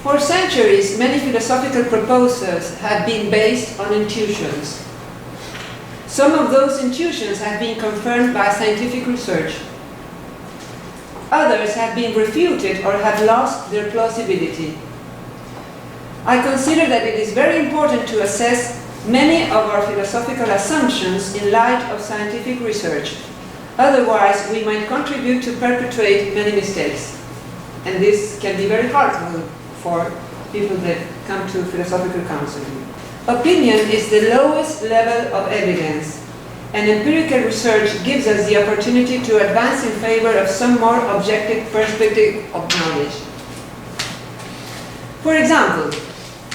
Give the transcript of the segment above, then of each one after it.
For centuries, many philosophical proposals have been based on intuitions. Some of those intuitions have been confirmed by scientific research. Others have been refuted or have lost their plausibility. I consider that it is very important to assess many of our philosophical assumptions in light of scientific research. Otherwise, we might contribute to perpetuate many mistakes. And this can be very harmful for people that come to philosophical counseling. Opinion is the lowest level of evidence, and empirical research gives us the opportunity to advance in favor of some more objective perspective of knowledge. For example,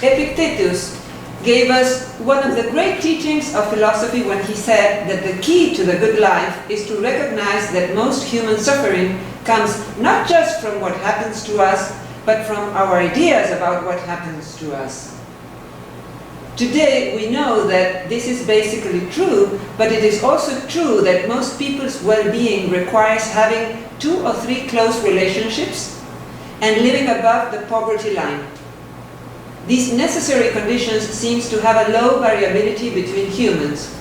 Epictetus gave us one of the great teachings of philosophy when he said that the key to the good life is to recognize that most human suffering comes not just from what happens to us, but from our ideas about what happens to us. Today, we know that this is basically true, but it is also true that most people's well-being requires having 2 or 3 close relationships and living above the poverty line. These necessary conditions seem to have a low variability between humans.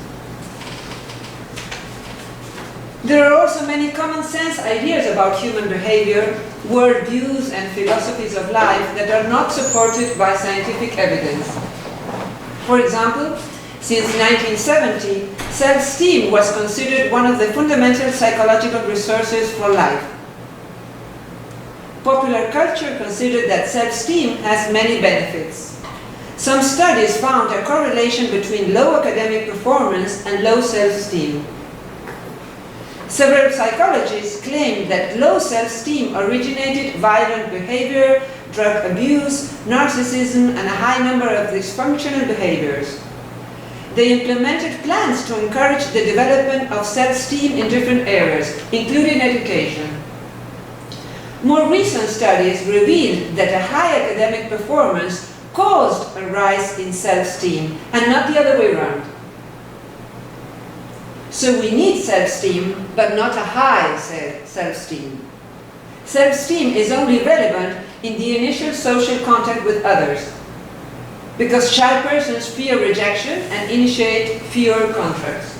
There are also many common sense ideas about human behavior, worldviews and philosophies of life that are not supported by scientific evidence. For example, since 1970, self-esteem was considered one of the fundamental psychological resources for life. Popular culture considered that self-esteem has many benefits. Some studies found a correlation between low academic performance and low self-esteem. Several psychologists claimed that low self-esteem originated violent behavior, drug abuse, narcissism, and a high number of dysfunctional behaviors. They implemented plans to encourage the development of self-esteem in different areas, including education. More recent studies revealed that a high academic performance caused a rise in self-esteem, and not the other way around. So we need self-esteem, but not a high self-esteem. Self-esteem is only relevant in the initial social contact with others, because shy persons fear rejection and initiate fewer contacts.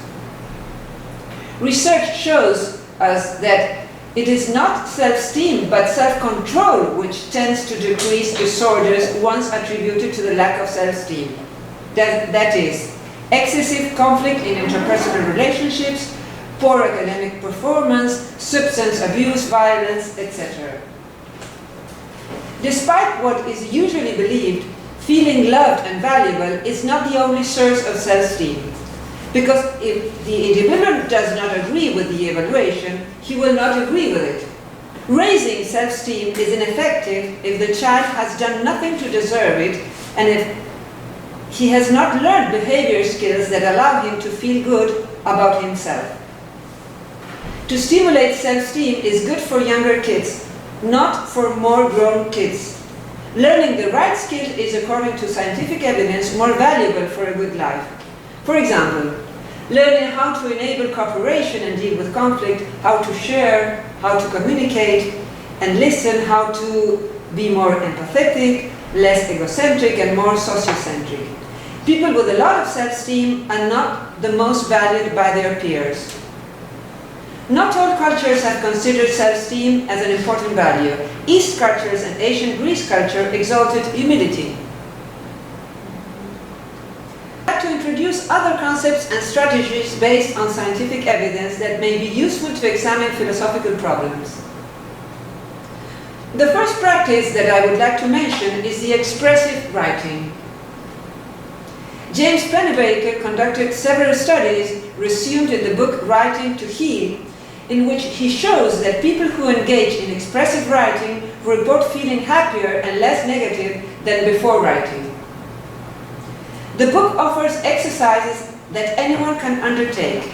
Research shows us that it is not self-esteem but self-control which tends to decrease disorders once attributed to the lack of self-esteem. That is, excessive conflict in interpersonal relationships, poor academic performance, substance abuse, violence, etc. Despite what is usually believed, feeling loved and valuable is not the only source of self-esteem. Because if the individual does not agree with the evaluation, he will not agree with it. Raising self-esteem is ineffective if the child has done nothing to deserve it, and if he has not learned behavior skills that allow him to feel good about himself. To stimulate self-esteem is good for younger kids, not for more grown kids. Learning the right skill is, according to scientific evidence, more valuable for a good life. For example, learning how to enable cooperation and deal with conflict, how to share, how to communicate and listen, how to be more empathetic, less egocentric and more sociocentric. People with a lot of self-esteem are not the most valued by their peers. Not all cultures have considered self-esteem as an important value. East cultures and ancient Greece culture exalted humility. I'd like to introduce other concepts and strategies based on scientific evidence that may be useful to examine philosophical problems. The first practice that I would like to mention is the expressive writing. James Pennebaker conducted several studies resumed in the book Writing to Heal, in which he shows that people who engage in expressive writing report feeling happier and less negative than before writing. The book offers exercises that anyone can undertake.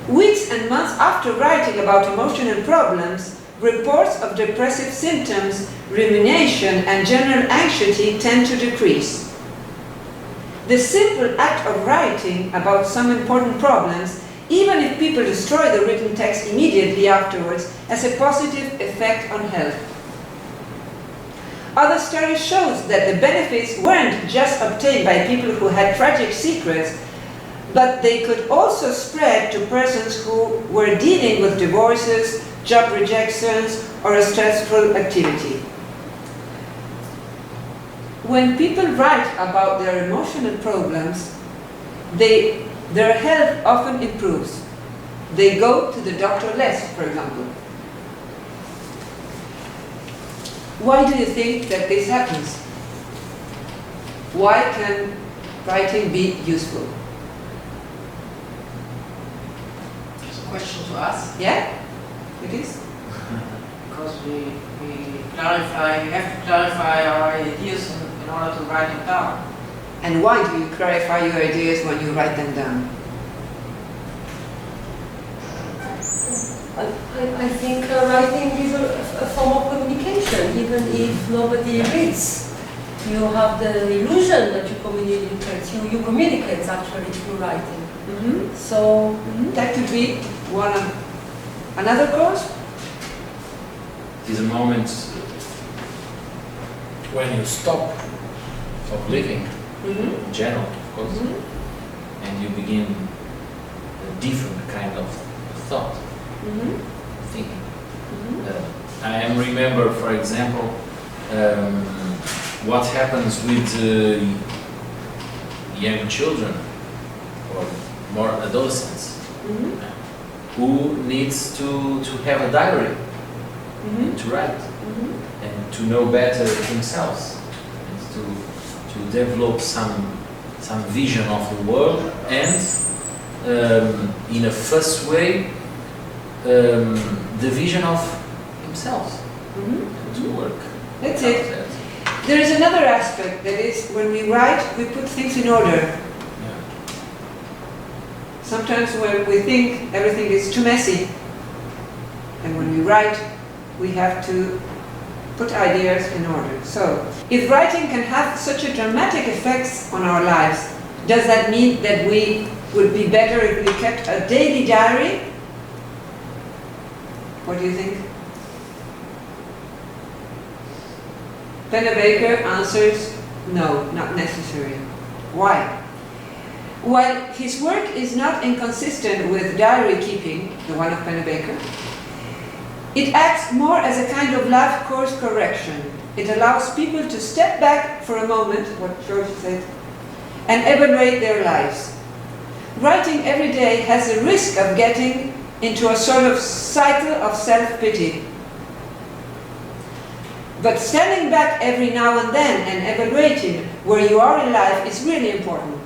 Weeks and months after writing about emotional problems, reports of depressive symptoms, rumination, and general anxiety tend to decrease. The simple act of writing about some important problems, even if people destroy the written text immediately afterwards, has a positive effect on health. Other studies show that the benefits weren't just obtained by people who had tragic secrets, but they could also spread to persons who were dealing with divorces, job rejections, or a stressful activity. When people write about their emotional problems, their health often improves. They go to the doctor less, for example. Why do you think that this happens? Why can writing be useful? It's a question to ask. Yeah, it is. Because we have to clarify our ideas in order to write them down. And why do you clarify your ideas when you write them down? I think writing is a form of communication, even if nobody reads. You have the illusion that you communicate. You communicate actually through writing. Mm-hmm. So that could be another cause. It is a moment when you stop living, in general, of course, and you begin a different kind of thought. Thinking. I remember, for example, what happens with young children or more adolescents who needs to have a diary to write and to know better themselves and to develop some vision of the world and in a first way the vision of himself to work. That's it. There is another aspect, that is, when we write, we put things in order. Yeah. Sometimes when we think everything is too messy, and when we write, we have to put ideas in order. So, if writing can have such a dramatic effects on our lives, does that mean that we would be better if we kept a daily diary? What do you think? Pennebaker answers, no, not necessary. Why? While his work is not inconsistent with diary keeping, the one of Pennebaker, it acts more as a kind of life course correction. It allows people to step back for a moment, what George said, and evaluate their lives. Writing every day has a risk of getting into a sort of cycle of self-pity. But standing back every now and then and evaluating where you are in life is really important.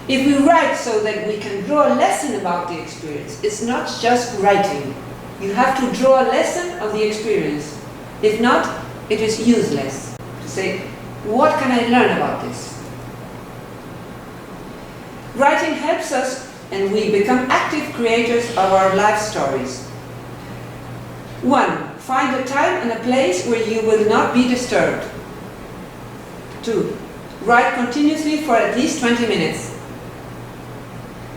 If we write so that we can draw a lesson about the experience, it's not just writing. You have to draw a lesson of the experience. If not, it is useless to say, what can I learn about this? Writing helps us and we become active creators of our life stories. 1. Find a time and a place where you will not be disturbed. 2. Write continuously for at least 20 minutes.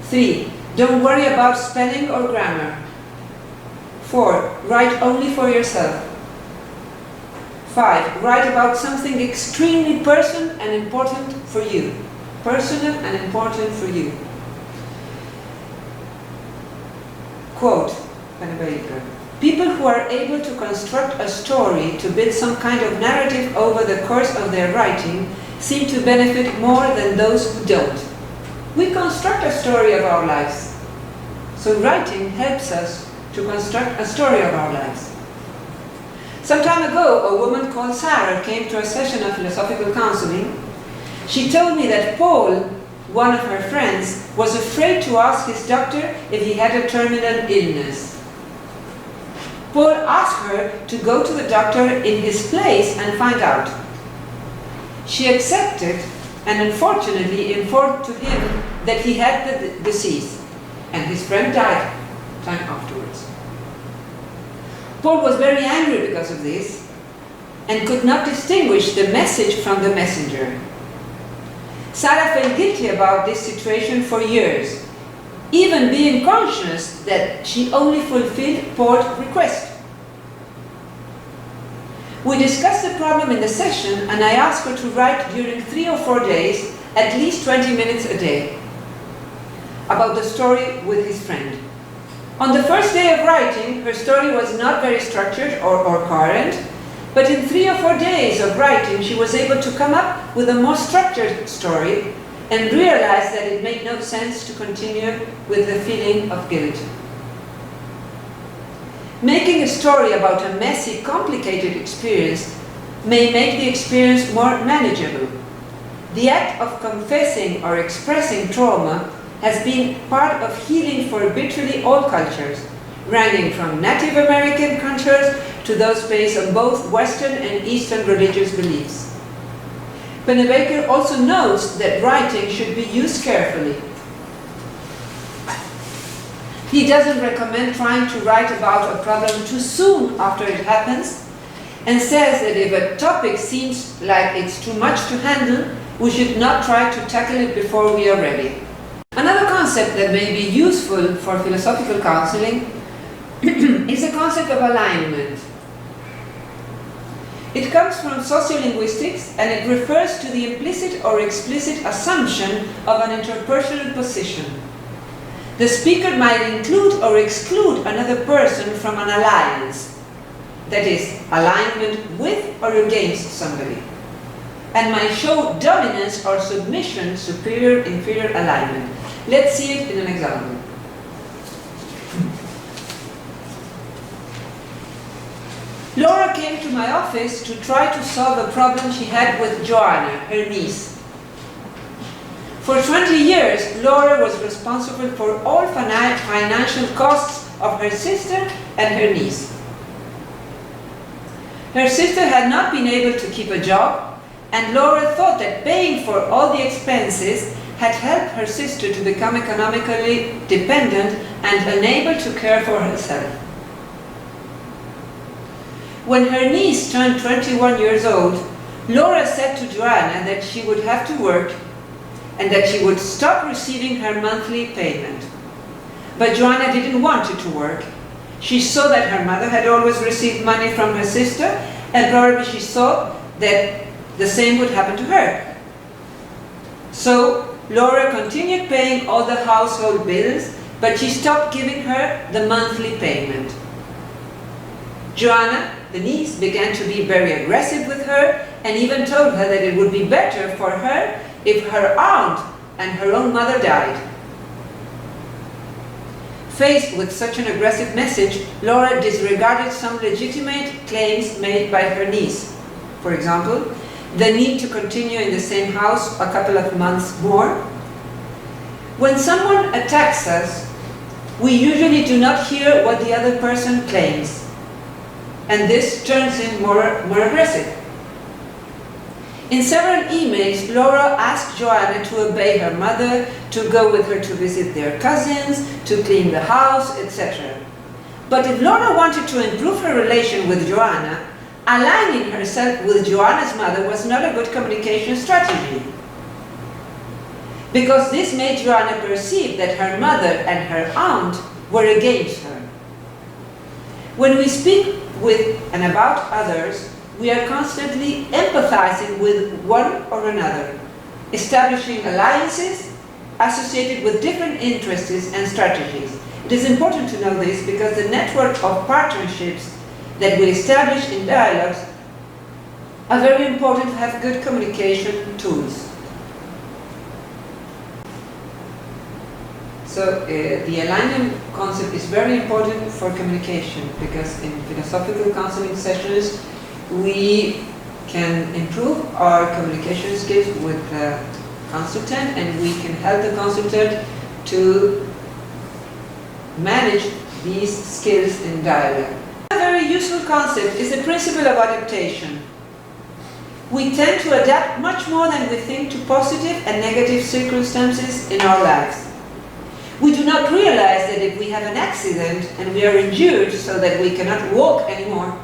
3. Don't worry about spelling or grammar. 4. Write only for yourself. 5. Write about something extremely personal and important for you. Personal and important for you. Quote, Pennebaker, people who are able to construct a story to build some kind of narrative over the course of their writing seem to benefit more than those who don't. We construct a story of our lives. So writing helps us to construct a story of our lives. Some time ago, a woman called Sarah came to a session of philosophical counseling. She told me that Paul, one of her friends, was afraid to ask his doctor if he had a terminal illness. Paul asked her to go to the doctor in his place and find out. She accepted and unfortunately informed to him that he had the disease, and his friend died time afterwards. Paul was very angry because of this and could not distinguish the message from the messenger. Sarah felt guilty about this situation for years, even being conscious that she only fulfilled Paul's request. We discussed the problem in the session, and I asked her to write during 3 or 4 days, at least 20 minutes a day, about the story with his friend. On the first day of writing, her story was not very structured or coherent, but in 3 or 4 days of writing, she was able to come up with a more structured story and realized that it made no sense to continue with the feeling of guilt. Making a story about a messy, complicated experience may make the experience more manageable. The act of confessing or expressing trauma has been part of healing for virtually all cultures, ranging from Native American cultures to those based on both Western and Eastern religious beliefs. Pennebaker also notes that writing should be used carefully. He doesn't recommend trying to write about a problem too soon after it happens, and says that if a topic seems like it's too much to handle, we should not try to tackle it before we are ready. Another concept that may be useful for philosophical counseling is the concept of alignment. It comes from sociolinguistics, and it refers to the implicit or explicit assumption of an interpersonal position. The speaker might include or exclude another person from an alliance, that is, alignment with or against somebody, and might show dominance or submission, superior-inferior alignment. Let's see it in an example. Laura came to my office to try to solve a problem she had with Joanna, her niece. For 20 years, Laura was responsible for all financial costs of her sister and her niece. Her sister had not been able to keep a job, and Laura thought that paying for all the expenses had helped her sister to become economically dependent and unable to care for herself. When her niece turned 21 years old, Laura said to Joanna that she would have to work and that she would stop receiving her monthly payment. But Joanna didn't want her to work. She saw that her mother had always received money from her sister, and probably she thought that the same would happen to her. So Laura continued paying all the household bills, but she stopped giving her the monthly payment. Joanna, the niece, began to be very aggressive with her and even told her that it would be better for her if her aunt and her own mother died. Faced with such an aggressive message, Laura disregarded some legitimate claims made by her niece. For example, the need to continue in the same house a couple of months more. When someone attacks us, we usually do not hear what the other person claims, and this turns him more aggressive. In several emails, Laura asked Joanna to obey her mother, to go with her to visit their cousins, to clean the house, etc. But if Laura wanted to improve her relation with Joanna, aligning herself with Joanna's mother was not a good communication strategy, because this made Joanna perceive that her mother and her aunt were against her. When we speak with and about others, we are constantly empathizing with one or another, establishing alliances associated with different interests and strategies. It is important to know this because the network of partnerships that we establish in dialogues are very important to have good communication tools. So the alignment concept is very important for communication, because in philosophical counseling sessions we can improve our communication skills with the consultant, and we can help the consultant to manage these skills in dialogue. A very useful concept is the principle of adaptation. We tend to adapt much more than we think to positive and negative circumstances in our lives. We do not realize that if we have an accident and we are injured so that we cannot walk anymore,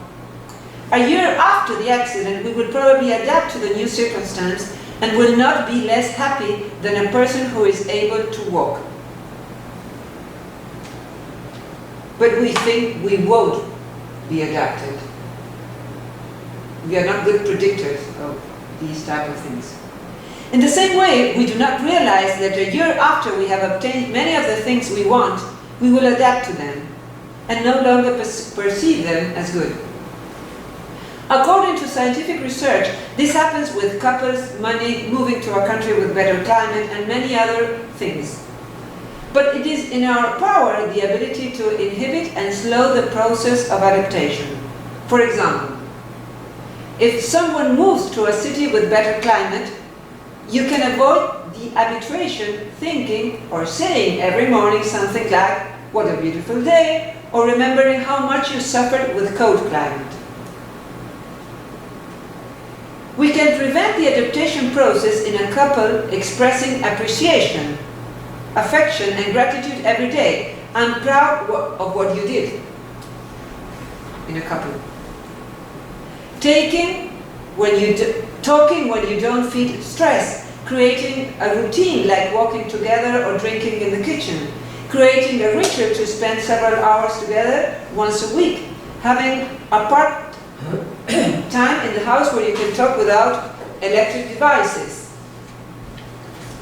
a year after the accident we will probably adapt to the new circumstance and will not be less happy than a person who is able to walk. But we think we won't be adapted. We are not good predictors of these type of things. In the same way, we do not realize that a year after we have obtained many of the things we want, we will adapt to them and no longer perceive them as good. According to scientific research, this happens with couples, money, moving to a country with better climate, and many other things. But it is in our power the ability to inhibit and slow the process of adaptation. For example, if someone moves to a city with better climate, you can avoid the habituation thinking or saying every morning something like, "What a beautiful day," or remembering how much you suffered with cold climate. We can prevent the adaptation process in a couple expressing appreciation, affection and gratitude every day. "I'm proud of what you did," in a couple. Talking when you don't feel stress. Creating a routine like walking together or drinking in the kitchen. Creating a ritual to spend several hours together once a week. Having a part time in the house where you can talk without electric devices.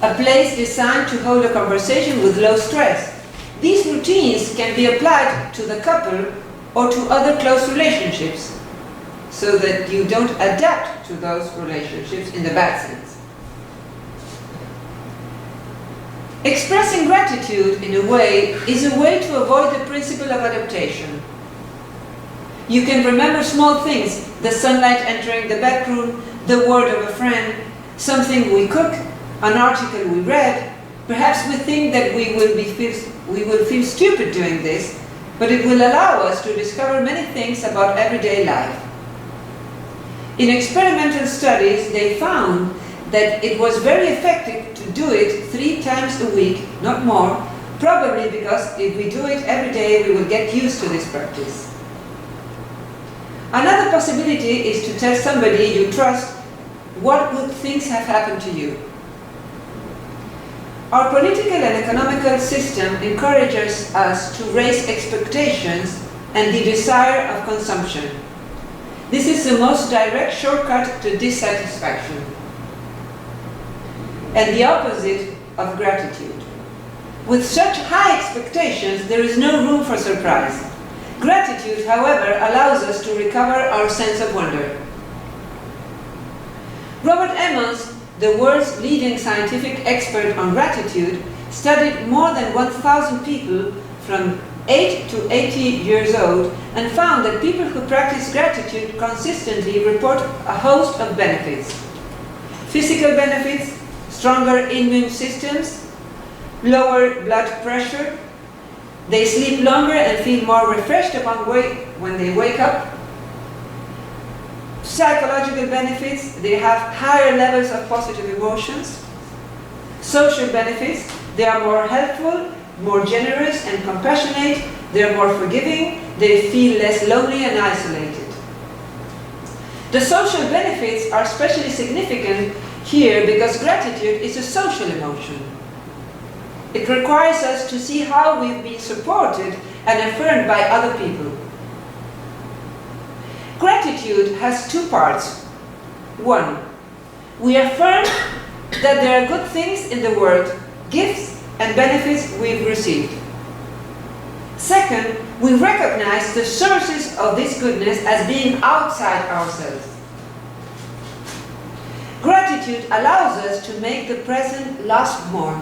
A place designed to hold a conversation with low stress. These routines can be applied to the couple or to other close relationships so that you don't adapt to those relationships in the bad sense. Expressing gratitude in a way is a way to avoid the principle of adaptation. You can remember small things, the sunlight entering the bedroom, the word of a friend, something we cook, an article we read. Perhaps we think that we will feel stupid doing this, but it will allow us to discover many things about everyday life. In experimental studies, they found that it was very effective to do it 3 times a week, not more, probably because if we do it every day, we will get used to this practice. Another possibility is to tell somebody you trust what good things have happened to you. Our political and economical system encourages us to raise expectations and the desire of consumption. This is the most direct shortcut to dissatisfaction and the opposite of gratitude. With such high expectations, there is no room for surprise. Gratitude, however, allows us to recover our sense of wonder. Robert Emmons, the world's leading scientific expert on gratitude, studied more than 1,000 people from 8 to 80 years old and found that people who practice gratitude consistently report a host of benefits. Physical benefits, stronger immune systems, lower blood pressure, they sleep longer and feel more refreshed when they wake up. Psychological benefits, they have higher levels of positive emotions. Social benefits, they are more helpful, more generous and compassionate, they are more forgiving, they feel less lonely and isolated. The social benefits are especially significant here because gratitude is a social emotion. It requires us to see how we've been supported and affirmed by other people. Gratitude has 2 parts. 1, we affirm that there are good things in the world, gifts and benefits we've received. 2nd, we recognize the sources of this goodness as being outside ourselves. Gratitude allows us to make the present last more.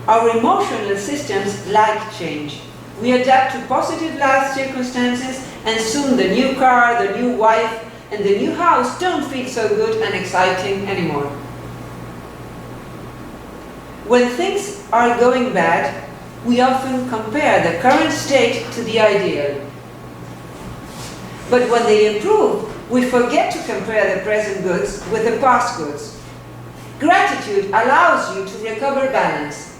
Our emotional systems like change. We adapt to positive life circumstances, and soon the new car, the new wife, and the new house don't feel so good and exciting anymore. When things are going bad, we often compare the current state to the ideal. But when they improve, we forget to compare the present goods with the past goods. Gratitude allows you to recover balance.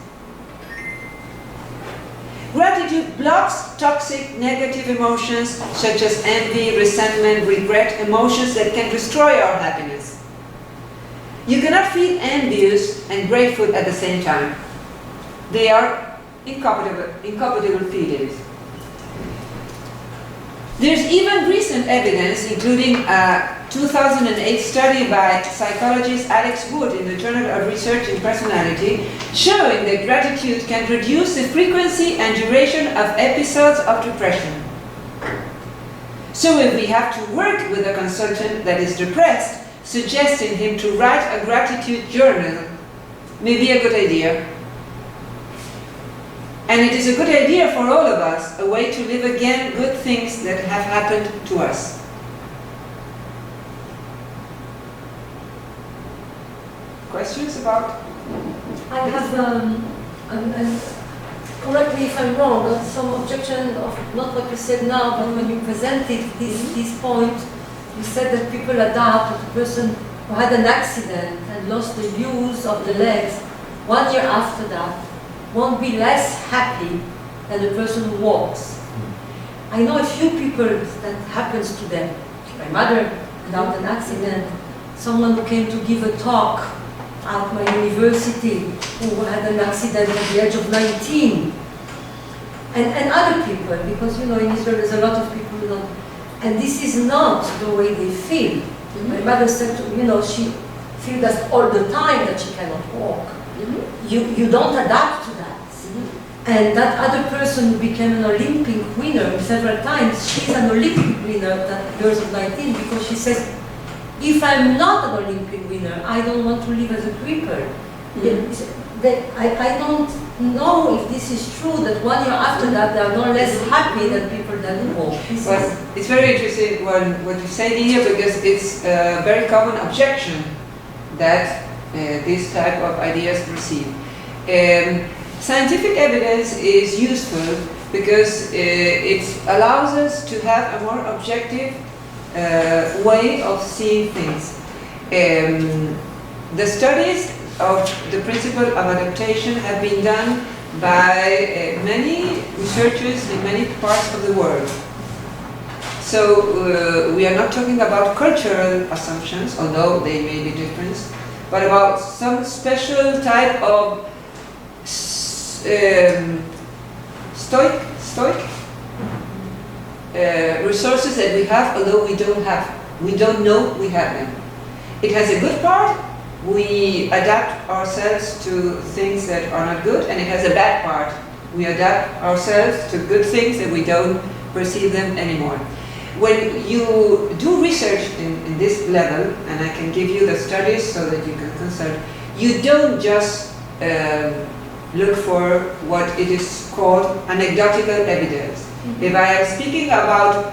Gratitude blocks toxic negative emotions such as envy, resentment, regret, emotions that can destroy our happiness. You cannot feel envious and grateful at the same time. They are incompatible feelings. There's even recent evidence, including a 2008 study by psychologist Alex Wood in the Journal of Research in Personality, showing that gratitude can reduce the frequency and duration of episodes of depression. So if we have to work with a consultant that is depressed, suggesting him to write a gratitude journal may be a good idea. And it is a good idea for all of us, a way to live again good things that have happened to us. Questions about? I have, and correct me if I'm wrong, but some objection of not what you said now, but when you presented this point, you said that people adapt, that the person who had an accident and lost the use of the legs 1 year after that won't be less happy than the person who walks. I know a few people that happens to them. My mother, without an accident, someone who came to give a talk at my university who had an accident at the age of 19. And other people, because you know in Israel there's a lot of people who don't. And this is not the way they feel. My mother said to me, you know, she feels that all the time that she cannot walk. You don't adapt to that. And that other person who became an Olympic winner several times, she's an Olympic winner at the age of 19 because she says, if I'm not an Olympic winner, I don't want to live as a cripple. I don't know if this is true, that 1 year after that they are no less happy than people that walk. Well, it's very interesting what you say here, because it's a very common objection that this type of ideas receive. Scientific evidence is useful because it allows us to have a more objective way of seeing things. The studies of the principle of adaptation have been done by many researchers in many parts of the world. So we are not talking about cultural assumptions, although they may be different, but about some special type of stoic resources that we have, although we don't know we have them. It has a good part. We adapt ourselves to things that are not good, and it has a bad part. We adapt ourselves to good things and we don't perceive them anymore. When you do research in this level, and I can give you the studies so that you can consult, you don't just look for what it is called anecdotal evidence. If I am speaking about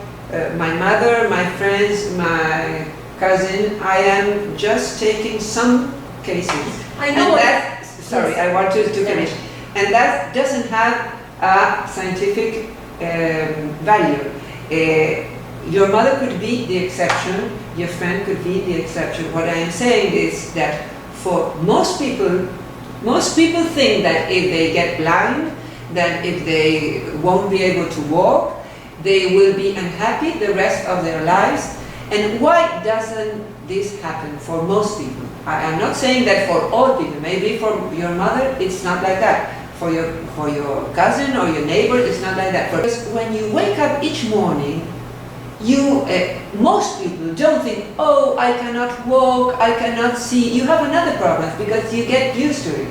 my mother, my friends, my cousin, I am just taking some cases. I know that. Sorry, I wanted to finish. And that doesn't have a scientific value. Your mother could be the exception, your friend could be the exception. What I am saying is that for most people think that if they get blind, that if they won't be able to walk, they will be unhappy the rest of their lives. And why doesn't this happen for most people? I am not saying that for all people. Maybe for your mother, it's not like that. For your cousin or your neighbor, it's not like that. Because when you wake up each morning, most people don't think, oh, I cannot walk, I cannot see. You have another problem because you get used to it.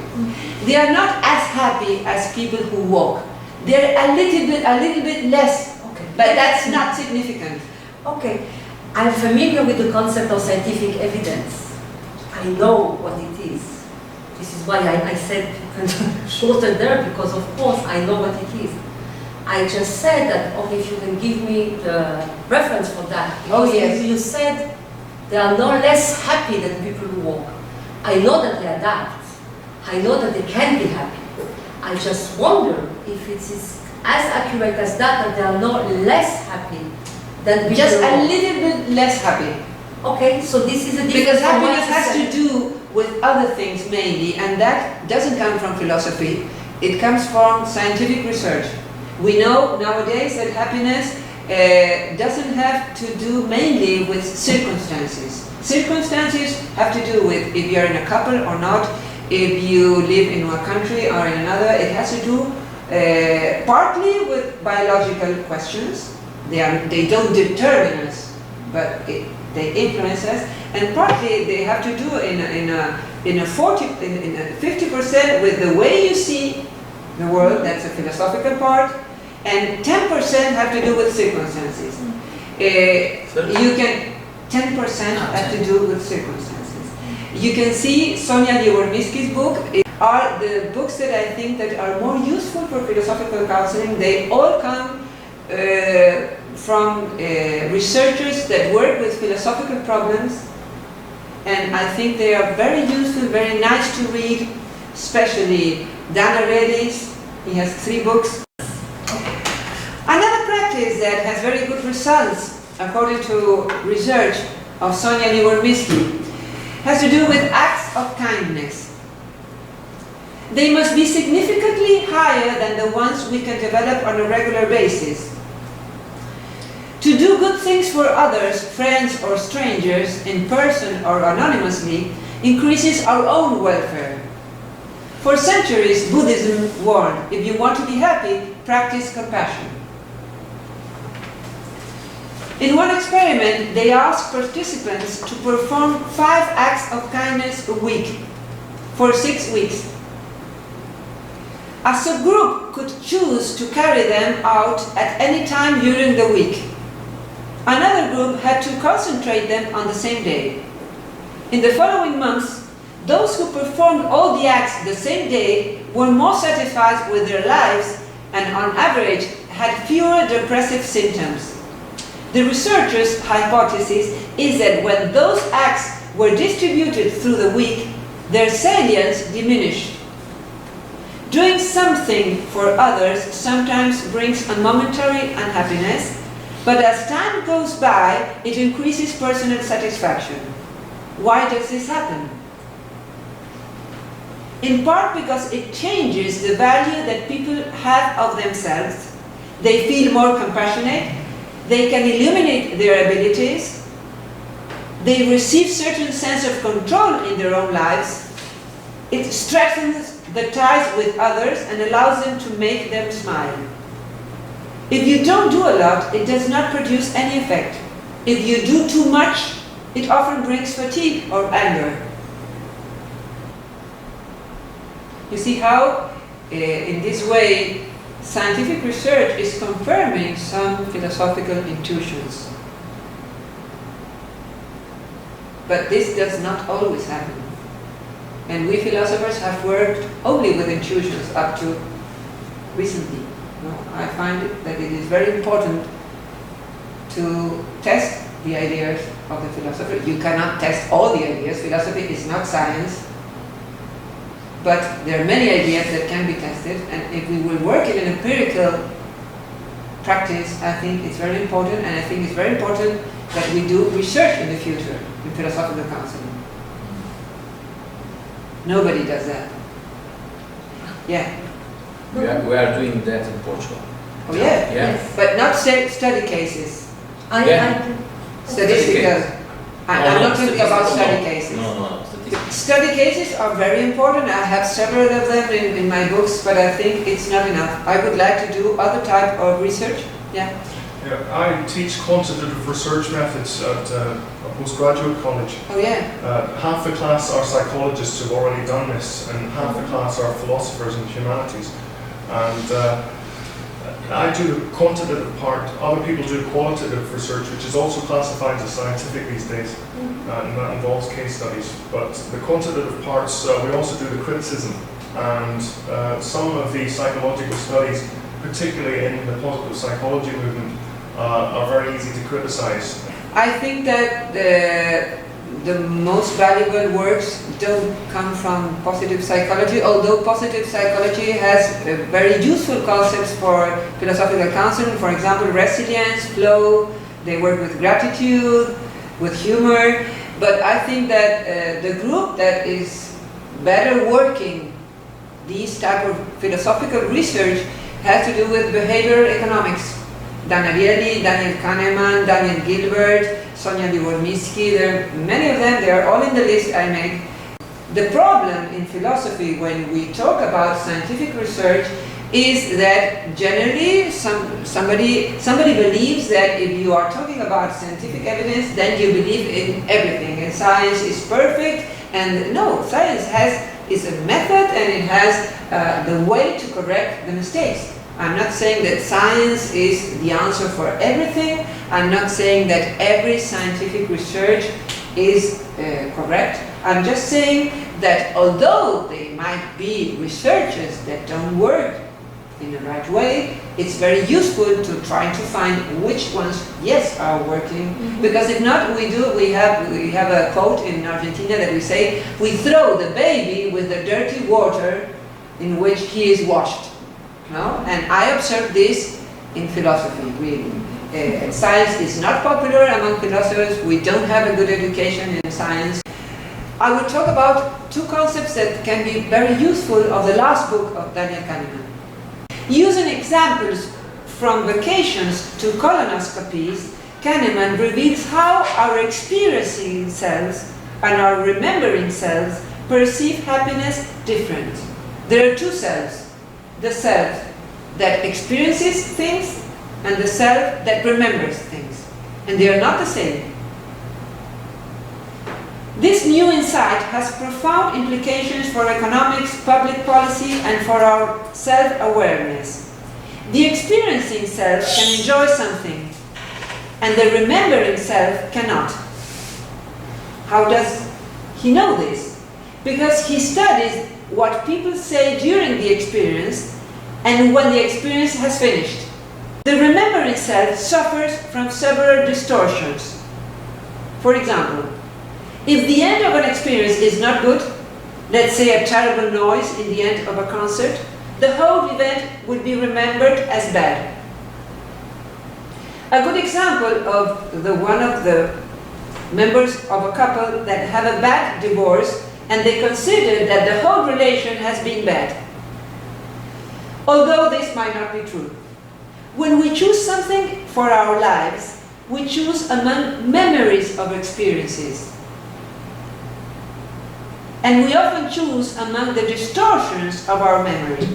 They are not as happy as people who walk. They're a little bit less, Okay. But that's not significant. Okay, I'm familiar with the concept of scientific evidence. I know what it is. This is why I said shorter there, because of course I know what it is. I just said that only if you can give me the reference for that. Because you said they are no less happy than people who walk. I know that they adapt. I know that they can be happy. I just wonder if it is as accurate as that they are no less happy than people Just who a walk. little bit less happy. Okay, so this is a difference. Because from what happiness you has said. to do with other things mainly, and that doesn't come from philosophy. It comes from scientific research. We know nowadays that happiness doesn't have to do mainly with circumstances. Circumstances have to do with if you're in a couple or not, if you live in one country or in another. It has to do partly with biological questions, They don't determine us, but they influence us, and partly they have to do in a 50% with the way you see the world. That's a philosophical part, and 10% have to do with circumstances. You can 10% have to do with circumstances. You can see Sonia Liormisky's book are the books that I think that are more useful for philosophical counseling. They all come from researchers that work with philosophical problems, and I think they are very useful, very nice to read, especially Dan Ariely's. He has 3 books. Another practice that has very good results, according to research of Sonia Liormisky, has to do with acts of kindness. They must be significantly higher than the ones we can develop on a regular basis. To do good things for others, friends or strangers, in person or anonymously, increases our own welfare. For centuries, Buddhism warned, if you want to be happy, practice compassion. In one experiment, they asked participants to perform 5 acts of kindness a week for 6 weeks. As a group could choose to carry them out at any time during the week. Another group had to concentrate them on the same day. In the following months, those who performed all the acts the same day were more satisfied with their lives and on average had fewer depressive symptoms. The researchers' hypothesis is that when those acts were distributed through the week, their salience diminished. Doing something for others sometimes brings a momentary unhappiness, but as time goes by, it increases personal satisfaction. Why does this happen? In part because it changes the value that people have of themselves. They feel more compassionate, they can illuminate their abilities, they receive certain sense of control in their own lives. It strengthens the ties with others and allows them to make them smile. If you don't do a lot, it does not produce any effect. If you do too much, it often brings fatigue or anger. You see how, in this way, scientific research is confirming some philosophical intuitions. But this does not always happen. And we philosophers have worked only with intuitions up to recently. I find that it is very important to test the ideas of the philosopher. You cannot test all the ideas. Philosophy is not science. But there are many ideas that can be tested, and if we will work in an empirical practice, I think it's very important, and I think it's very important that we do research in the future in philosophical counseling. Nobody does that. Yeah. We are doing that in Portugal. Oh yeah? Yeah. But not study cases. Yeah. Statistical. I'm not talking about study cases. No. Study cases are very important. I have several of them in my books, but I think it's not enough. I would like to do other type of research. Yeah. Yeah, I teach quantitative research methods at a postgraduate college. Oh yeah. Half the class are psychologists who've already done this, and half the class are philosophers and humanities. And I do the quantitative part. Other people do qualitative research, which is also classified as scientific these days, and that involves case studies. But the quantitative parts, we also do the criticism, and some of the psychological studies, particularly in the positive psychology movement, are very easy to criticize. I think that the most valuable works don't come from positive psychology, although positive psychology has very useful concepts for philosophical counseling. For example, resilience, flow, they work with gratitude, with humor. But I think that the group that is better working these type of philosophical research has to do with behavioral economics. Dan Ariely, Daniel Kahneman, Daniel Gilbert, Sonia Liormisky, there are many of them, they are all in the list I made. The problem in philosophy when we talk about scientific research is that generally somebody believes that if you are talking about scientific evidence, then you believe in everything, and science is perfect. And no, science is a method, and it has the way to correct the mistakes. I'm not saying that science is the answer for everything. I'm not saying that every scientific research is correct. I'm just saying that although they might be researches that don't work in the right way, it's very useful to try to find which ones, yes, are working. Because if not, we have a quote in Argentina that we say, we throw the baby with the dirty water in which he is washed. No? And I observe this in philosophy, really. Science is not popular among philosophers. We don't have a good education in science. I will talk about two concepts that can be very useful of the last book of Daniel Kahneman. Using examples from vacations to colonoscopies, Kahneman reveals how our experiencing selves and our remembering selves perceive happiness different. There are two selves: the self that experiences things and the self that remembers things. And they are not the same. This new insight has profound implications for economics, public policy, and for our self-awareness. The experiencing self can enjoy something, and the remembering self cannot. How does he know this? Because he studies what people say during the experience and when the experience has finished. The remembering self suffers from several distortions. For example, if the end of an experience is not good, let's say a terrible noise in the end of a concert, the whole event will be remembered as bad. A good example of one of the members of a couple that have a bad divorce, and they consider that the whole relation has been bad. Although this might not be true. When we choose something for our lives, we choose among memories of experiences. And we often choose among the distortions of our memory.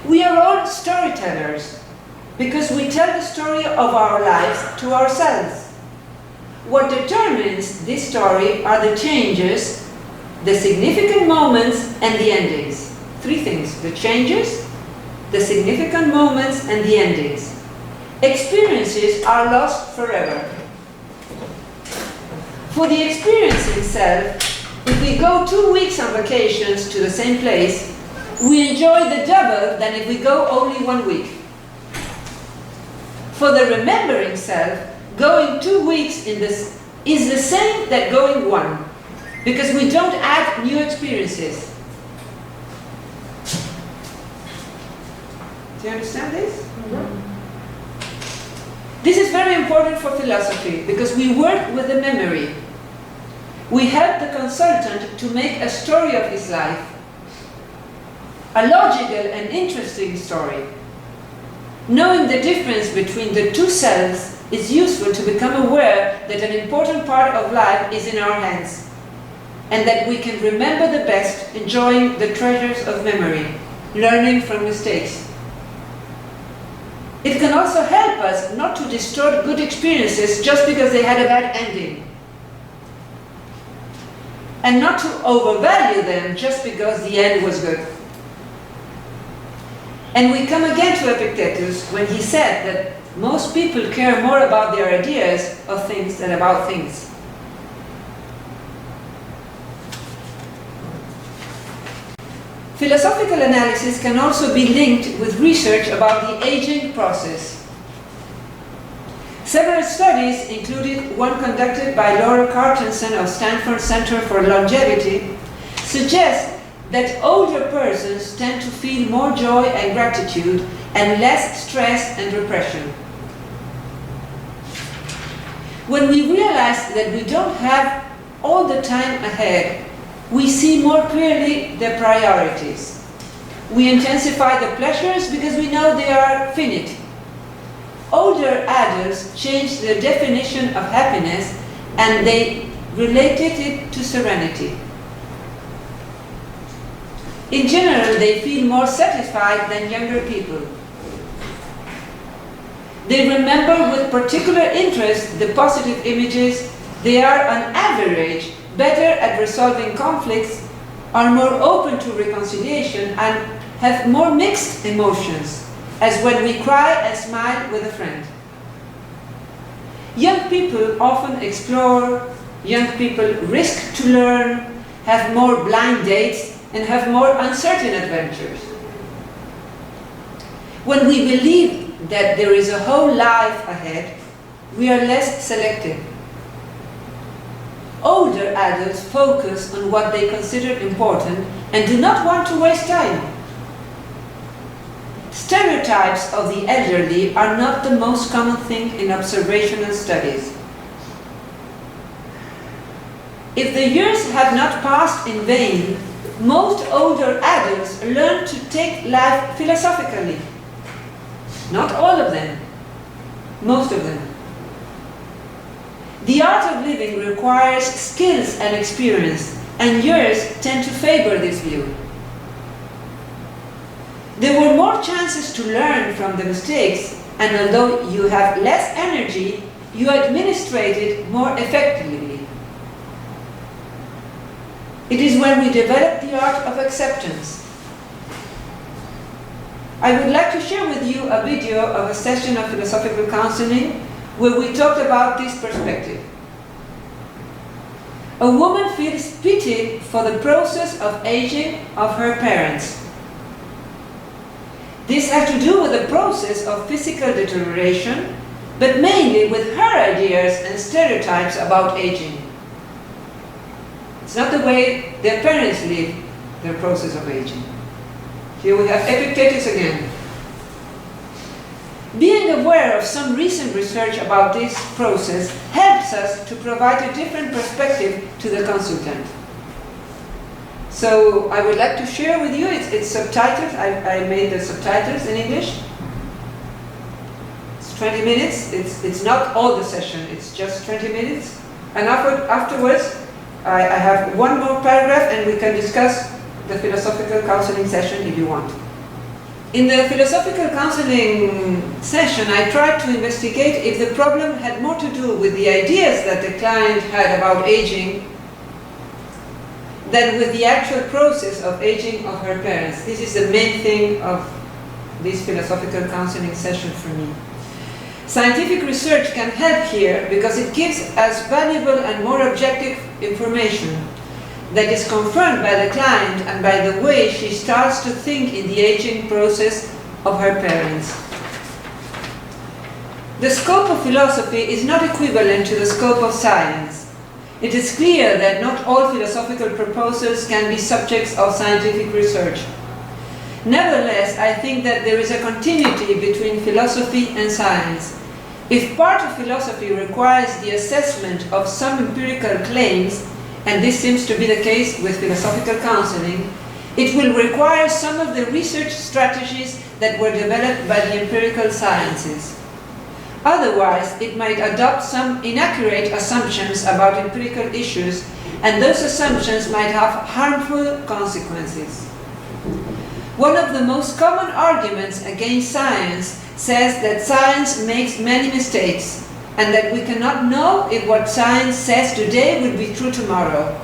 We are all storytellers because we tell the story of our lives to ourselves. What determines this story are the changes, the significant moments, and the endings. Three things: the changes, the significant moments, and the endings. Experiences are lost forever. For the experiencing self, if we go 2 weeks on vacations to the same place, we enjoy the double than if we go only 1 week. For the remembering self, going 2 weeks in this is the same that going 1, because we don't add new experiences. Do you understand this? This is very important for philosophy because we work with the memory. We help the consultant to make a story of his life, a logical and interesting story. Knowing the difference between the two selves is useful to become aware that an important part of life is in our hands, and that we can remember the best, enjoying the treasures of memory, learning from mistakes. It can also help us not to distort good experiences just because they had a bad ending, and not to overvalue them just because the end was good. And we come again to Epictetus when he said that most people care more about their ideas of things than about things. Philosophical analysis can also be linked with research about the aging process. Several studies, including one conducted by Laura Cartensen of Stanford Center for Longevity, suggest that older persons tend to feel more joy and gratitude and less stress and repression. When we realize that we don't have all the time ahead, we see more clearly the priorities. We intensify the pleasures because we know they are finite. Older adults changed their definition of happiness and they related it to serenity. In general, they feel more satisfied than younger people. They remember with particular interest the positive images. They are, on average, better at resolving conflicts, are more open to reconciliation, and have more mixed emotions, as when we cry and smile with a friend. Young people often explore, young people risk to learn, have more blind dates, and have more uncertain adventures. When we believe that there is a whole life ahead, we are less selective. Older adults focus on what they consider important and do not want to waste time. Stereotypes of the elderly are not the most common thing in observational studies. If the years have not passed in vain, most older adults learn to take life philosophically. Not all of them, most of them. The art of living requires skills and experience, and years tend to favor this view. There were more chances to learn from the mistakes, and although you have less energy, you administrate it more effectively. It is when we develop the art of acceptance. I would like to share with you a video of a session of philosophical counseling where we talked about this perspective. A woman feels pity for the process of aging of her parents. This has to do with the process of physical deterioration, but mainly with her ideas and stereotypes about aging. It's not the way their parents live their process of aging. Here we have Epictetus again. Being aware of some recent research about this process helps us to provide a different perspective to the consultant. So I would like to share with you, it's subtitled, I made the subtitles in English. It's 20 minutes, it's not all the session, it's just 20 minutes. And afterwards, I have one more paragraph and we can discuss the philosophical counseling session if you want. In the philosophical counseling session, I tried to investigate if the problem had more to do with the ideas that the client had about aging than with the actual process of aging of her parents. This is the main thing of this philosophical counseling session for me. Scientific research can help here because it gives us valuable and more objective information that is confirmed by the client and by the way she starts to think in the aging process of her parents. The scope of philosophy is not equivalent to the scope of science. It is clear that not all philosophical proposals can be subjects of scientific research. Nevertheless, I think that there is a continuity between philosophy and science. If part of philosophy requires the assessment of some empirical claims, and this seems to be the case with philosophical counseling, it will require some of the research strategies that were developed by the empirical sciences. Otherwise, it might adopt some inaccurate assumptions about empirical issues, and those assumptions might have harmful consequences. One of the most common arguments against science says that science makes many mistakes, and that we cannot know if what science says today will be true tomorrow.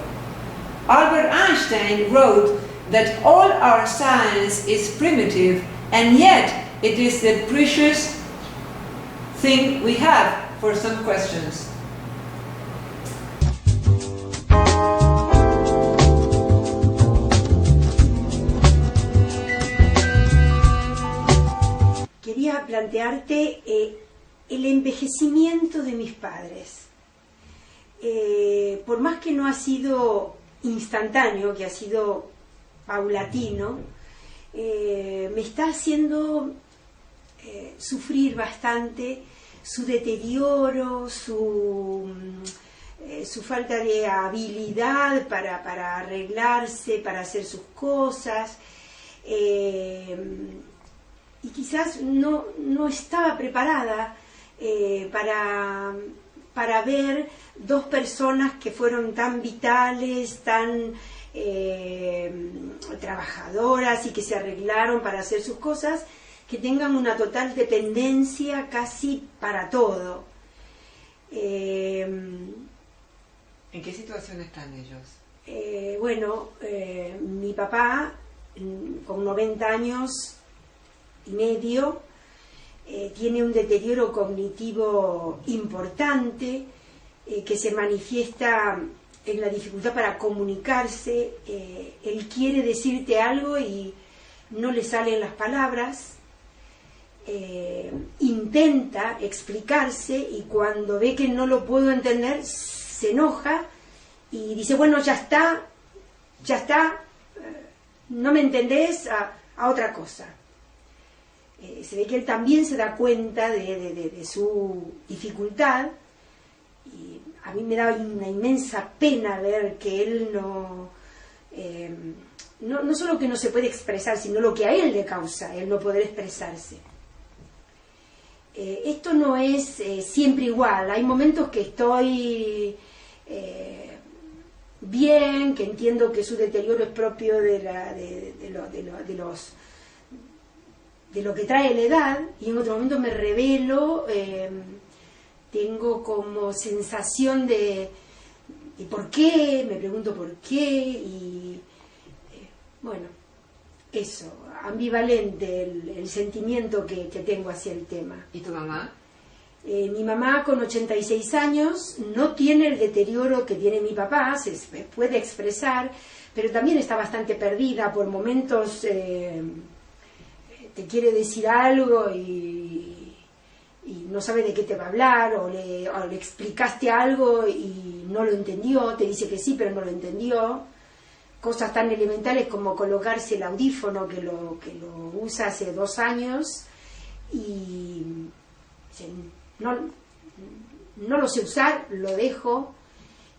Albert Einstein wrote that all our science is primitive, and yet it is the precious thing we have for some questions. Quería plantearte el envejecimiento de mis padres. Por más que no ha sido instantáneo, que ha sido paulatino, me está haciendo sufrir bastante su deterioro, su falta de habilidad para arreglarse, para hacer sus cosas. Y quizás no estaba preparada para ver dos personas que fueron tan vitales, tan trabajadoras y que se arreglaron para hacer sus cosas, que tengan una total dependencia casi para todo. ¿En qué situación están ellos? Bueno, mi papá, con 90 años y medio, tiene un deterioro cognitivo importante que se manifiesta en la dificultad para comunicarse. Él quiere decirte algo y no le salen las palabras. Intenta explicarse y cuando ve que no lo puedo entender se enoja y dice, bueno, ya está, no me entendés, a otra cosa. Se ve que él también se da cuenta de su dificultad y a mí me da una inmensa pena ver que él no solo que no se puede expresar, sino lo que a él le causa el no poder expresarse. Esto no es siempre igual. Hay momentos que estoy bien, que entiendo que su deterioro es propio de lo que trae la edad, y en otro momento me revelo, tengo como sensación de por qué, me pregunto por qué, y bueno, eso, ambivalente el sentimiento que tengo hacia el tema. ¿Y tu mamá? Mi mamá, con 86 años, no tiene el deterioro que tiene mi papá, se puede expresar, pero también está bastante perdida. Por momentos te quiere decir algo y no sabe de qué te va a hablar, o le explicaste algo y no lo entendió, te dice que sí, pero no lo entendió. Cosas tan elementales como colocarse el audífono, que lo usa hace 2 años, y no lo sé usar, lo dejo,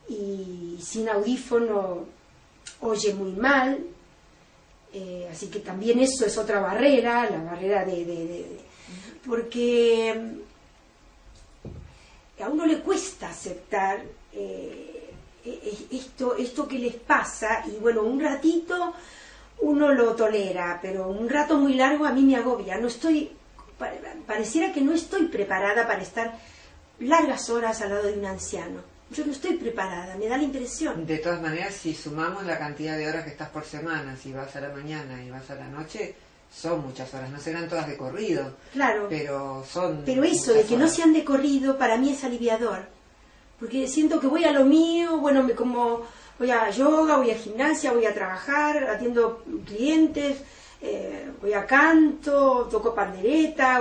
y sin audífono oye muy mal, así que también eso es otra barrera, la barrera porque a uno le cuesta aceptar esto que les pasa, y bueno, un ratito uno lo tolera, pero un rato muy largo a mí me agobia. Pareciera que no estoy preparada para estar largas horas al lado de un anciano. Yo no estoy preparada, me da la impresión. De todas maneras, si sumamos la cantidad de horas que estás por semana, si vas a la mañana y vas a la noche, son muchas horas, no serán todas de corrido. Claro. Pero eso de que no sean de corrido para mí es aliviador. Porque siento que voy a lo mío, bueno, como voy a yoga, voy a gimnasia, voy a trabajar, atiendo clientes, voy a canto, toco pandereta,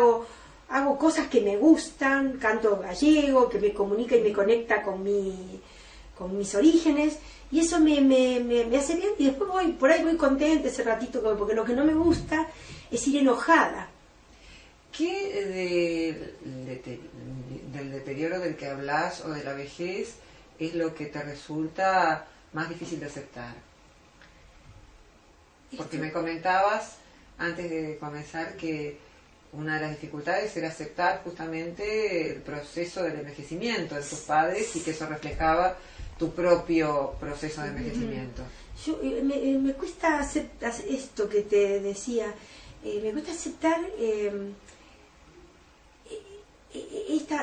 hago cosas que me gustan, canto gallego, que me comunica y me conecta con mis orígenes, y eso me hace bien, y después por ahí voy contenta ese ratito, porque lo que no me gusta es ir enojada. ¿Qué del deterioro del que hablas o de la vejez es lo que te resulta más difícil de aceptar? Porque me comentabas antes de comenzar que una de las dificultades era aceptar justamente el proceso del envejecimiento de tus padres y que eso reflejaba tu propio proceso de envejecimiento. Me cuesta aceptar esto que te decía, me cuesta aceptar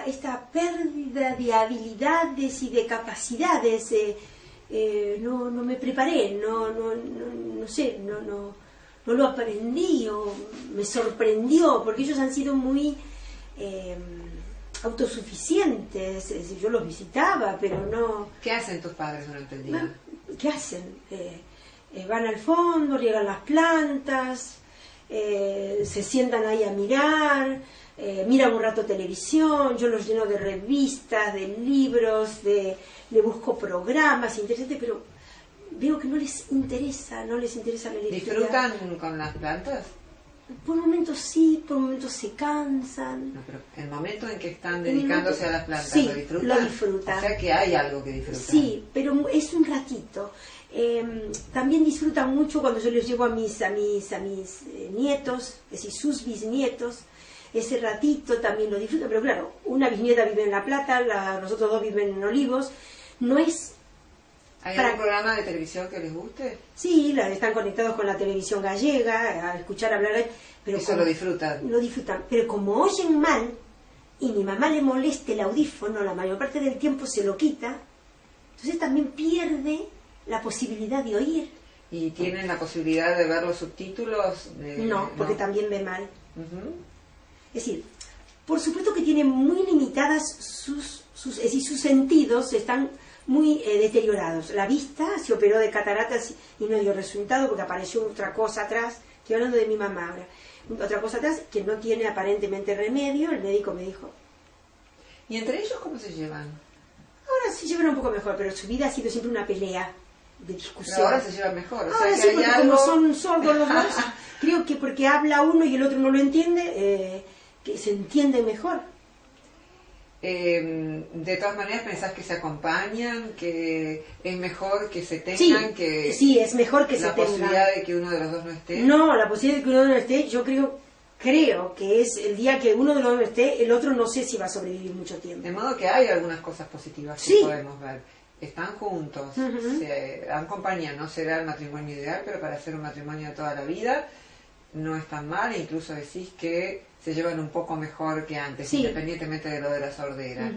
esta pérdida de habilidades y de capacidades. No me preparé, no sé, no lo aprendí, o me sorprendió, porque ellos han sido muy autosuficientes. Yo los visitaba, pero no... ¿Qué hacen tus padres durante el día? ¿Qué hacen? Van al fondo, riegan las plantas, se sientan ahí a mirar, miran un rato televisión, yo los lleno de revistas, de libros, le busco programas interesantes, pero veo que no les interesa la lectura. ¿Disfrutan con las plantas? Por momentos sí, por momentos se cansan. No, pero el momento en que están dedicándose a las plantas, sí, ¿lo disfrutan? Lo disfrutan. O sea que hay algo que disfrutan. Sí, pero es un ratito. También disfrutan mucho cuando yo les llevo a mis nietos, es decir, sus bisnietos. Ese ratito también lo disfrutan, pero claro, una bisnieta vive en La Plata, los otros 2 viven en Olivos. No es ¿Hay algún programa de televisión que les guste? Sí, están conectados con la televisión gallega, a escuchar hablar, pero eso lo disfrutan. Lo disfrutan, pero como oyen mal, y mi mamá le molesta el audífono, la mayor parte del tiempo se lo quita, entonces también pierde la posibilidad de oír. ¿Y tienen la posibilidad de ver los subtítulos? No, porque también ve mal. Es decir, por supuesto que tiene muy limitadas sus sentidos, están muy deteriorados. La vista se operó de cataratas y no dio resultado porque apareció otra cosa atrás. Estoy hablando de mi mamá ahora. Otra cosa atrás que no tiene aparentemente remedio. El médico me dijo. ¿Y entre ellos cómo se llevan? Ahora se llevan un poco mejor, pero su vida ha sido siempre una pelea de discusión. Pero ahora se llevan mejor. O ahora sea, sí, que porque hay algo... como son sordos los dos, creo que porque habla uno y el otro no lo entiende, que se entiende mejor. De todas maneras, ¿pensás que se acompañan? ¿Que es mejor que se tengan? Sí, sí, es mejor que se tengan. ¿La posibilidad de que uno de los dos no esté? No, la posibilidad de que uno de los dos no esté, yo creo que es el día que uno de los dos no esté, el otro no sé si va a sobrevivir mucho tiempo. De modo que hay algunas cosas positivas que podemos ver. Están juntos, se acompañan, no será el matrimonio ideal, pero para hacer un matrimonio de toda la vida no es tan mal, e incluso decís que se llevan un poco mejor que antes, independientemente de lo de la sordera.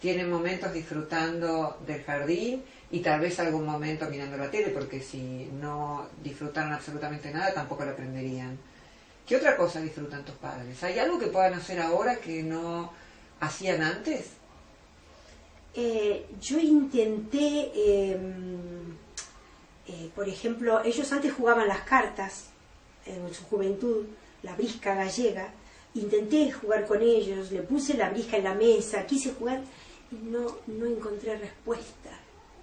Tienen momentos disfrutando del jardín y tal vez algún momento mirando la tele, porque si no disfrutaron absolutamente nada tampoco lo aprenderían. ¿Qué otra cosa disfrutan tus padres? ¿Hay algo que puedan hacer ahora que no hacían antes? Yo intenté, por ejemplo, ellos antes jugaban las cartas en su juventud, la brisca gallega. Intenté jugar con ellos, le puse la brisca en la mesa, quise jugar y no encontré respuesta.